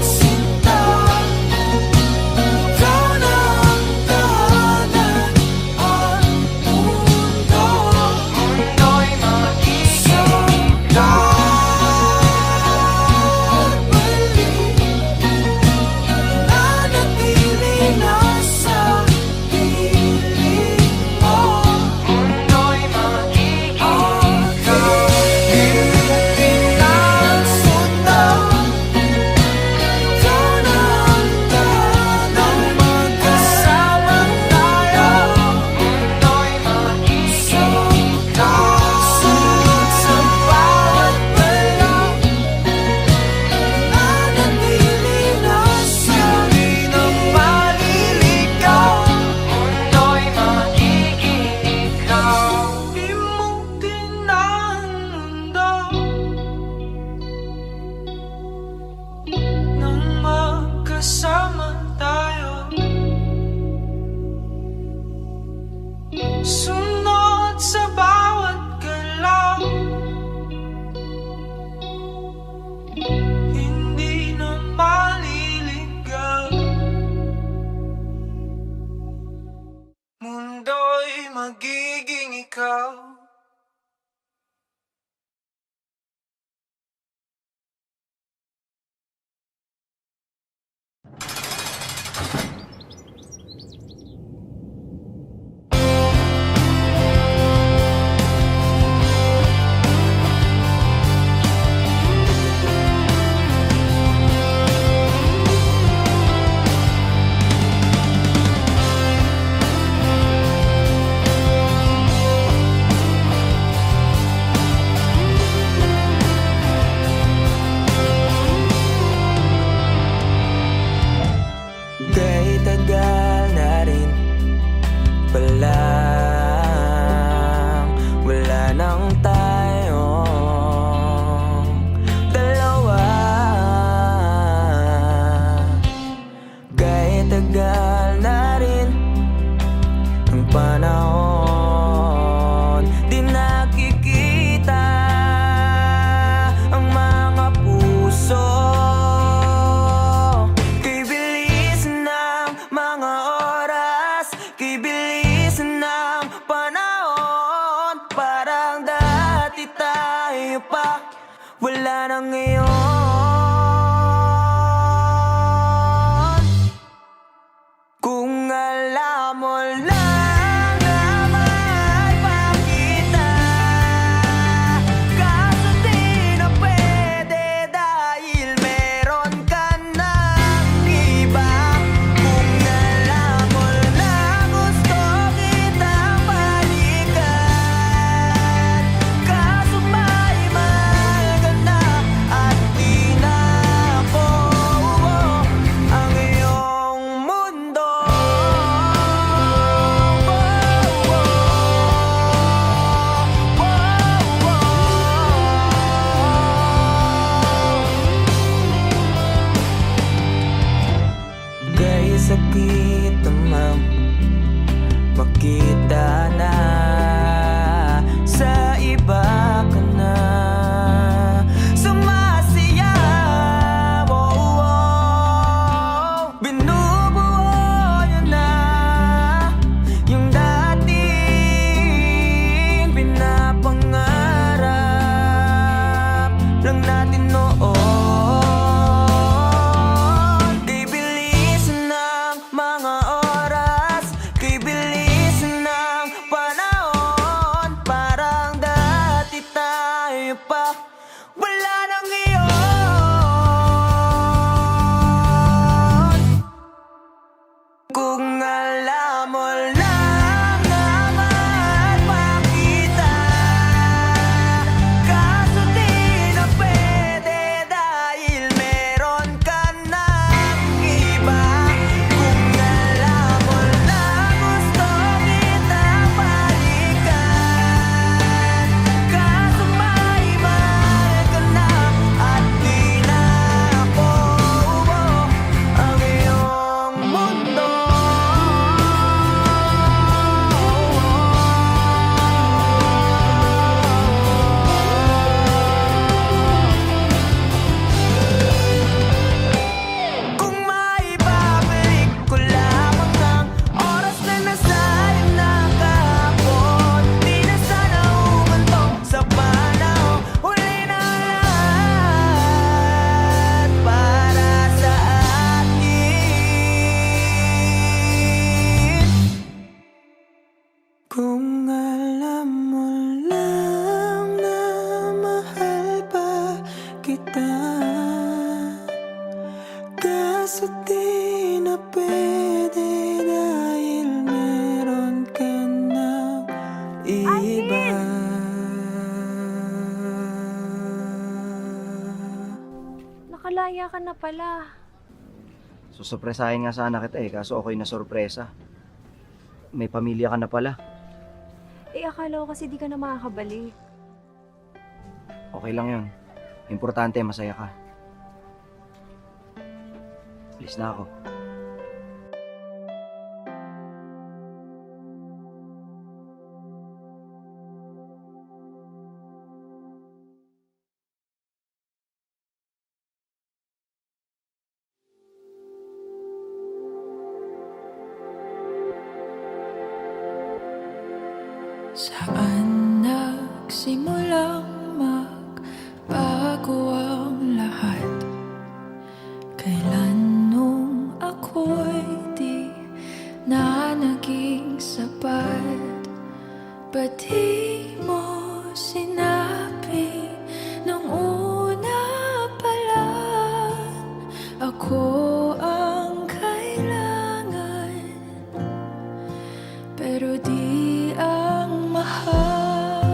Sinta, ikaw na ang tahanan at mundo. Mundo'y magiging pagbalik, nanatili na sa piling mo. Mundo'y magiging ikaw. Limutin na ang sunod, ikaw na ang tahanan, magkasama tayo. Mundo'y magiging ikaw. Sunod sa bawat galaw, nanatili na sa hindi na maliligaw. Mundo'y magiging ikaw. Limutin na ang mundo nang magkasama tayo. Sunod sa bawat galaw, hindi na maliligaw. Mundo'y magiging ikaw. Kay tagal na rin palang wala nang tayong dalawa. Kay tagal na rin ang panahon, di nakikita ang mga puso. Kay bilis ng mga oras, kay bilis ng panahon, parang dati tayo pa wala na ngayon. Kung alam mo lang na mahal pa kita, kaso di na pwede dahil meron ka ng iba. Kung alam mo lang gusto kitang balikan, kaso may mahal ka na at di na ako ang iyong mundo. Kaya sakit naman makita na sa iba ka na sumasayaw. Binubuo niyo na yung dating pinapangarap lang natin noon. Kay bilisan ng mga oras, kay bilisan ng panahon, parang dati tayo pa, wala nang iyon. Kung alam mo lang na mahal pa kita, kaso di na pwede dahil meron ka ng iba. Kung alam mo lang gusto kitang balikan, kaso may mahal ka na at di na ako ang iyong mundo. Kung maibabalik ko lamang ang oras na nasayang na kahapon, di na sana umantong sa panahon. Huli na lahat para sa atin. Kung alam mo lang na mahal pa kita, kaso di na pwede dahil meron ka ng iba. Nakalaya ka na pala. Susurpresahin nga sana kita kaso ako'y nasorpresa. May pamilya ka na pala. Akala ko kasi di ka na makakabalik. Okay lang yun. Importante, masaya ka. Alis na ako. Saan nagsimulang magbago ang lahat? Kailan nung ako'y di na naging sapat? Ba't di mo sinabi nung una pa lang ako ang kailangan? Pero di ang mahal.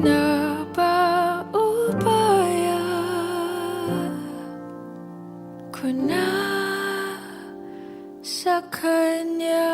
na ba ubaya ko na sa kanya?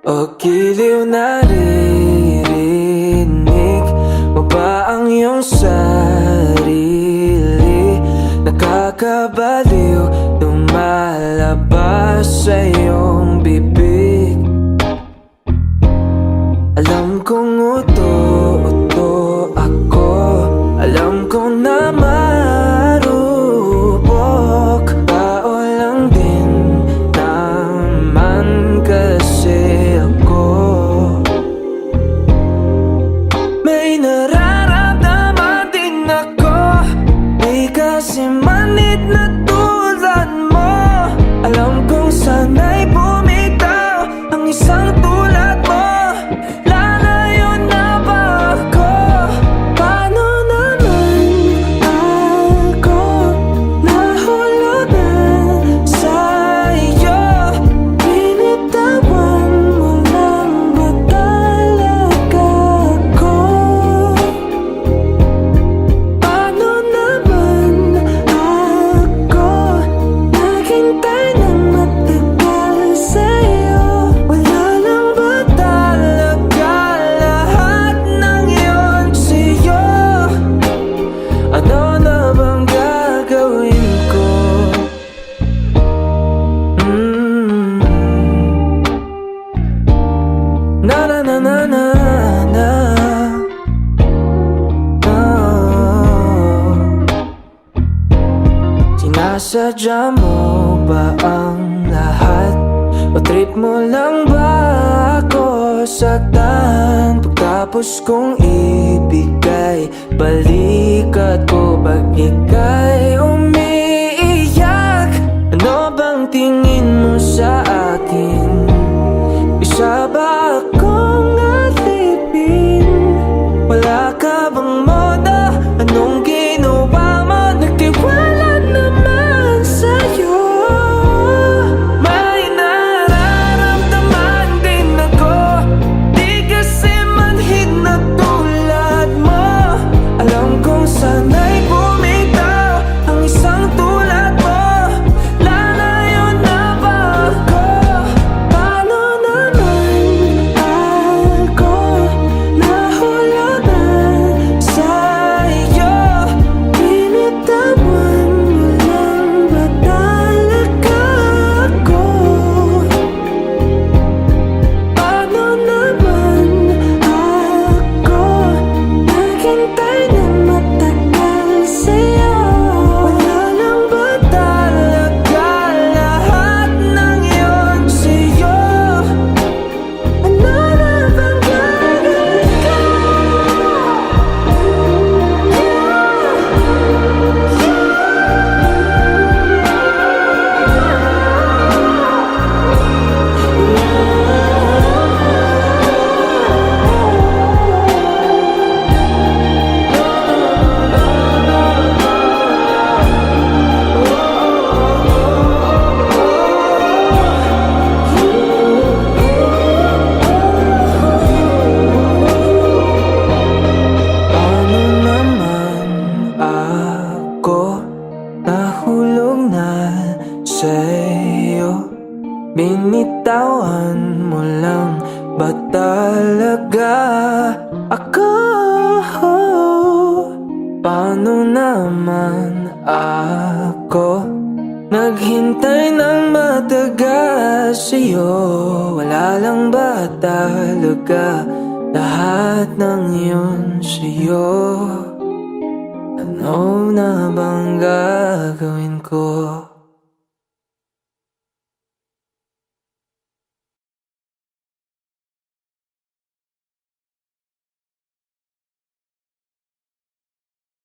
O giliw, naririnig mo ba ang iyong sarili? Nakakabaliw, lumalabas sa iyong bibig. Alam kong uto-uto ako, alam kong na marupok. Tao lang din naman kasi ako. May nararamdaman din ako, di kasi manid na tulad mo. Alam kong sana'y bumitaw ang isang tulad mo. Lalayo na ba ako? Paano naman ako nahulugan sa iyo? Binitawan mo lang ba talaga ako? Paano naman ako naghintay ng matagal sa'yo? Wala lang ba talaga lahat ng yun sa'yo? Ano na bang gagawin ko? Na na na na na na. Sinasadya mo ba ang lahat? O trip mo lang ba ako saktan? Pagkapos kong ibigay, balikat ko pag ika'y umiiyak. Ano bang tingin mo sa akin? Isa ba akong alipin? Wala ka bang moda? Anong ginawa mo? Nagtiwala naman sa'yo. May nararamdaman din ako, di kasi manhid na tulad mo. Alam kong sana'y bumitaw ang isang tulad mo. Lalayo na ba ako? Paano naman ako nahulugan sa iyo? Binitawan mo lang ba talaga ako? Paano naman ako naghintay ng matagal sa'yo? Wala lang ba talaga lahat ng yun sa'yo? Ano na bang gagawin ko? Paano naman ako nahulog na sa'yo? Binitawan mo lang ba talaga ako? Paano naman ako naghintay ng matagal sa'yo? Wala lang ba talaga lahat ng yun sa'yo? Ano Ano na bang gagawin ko?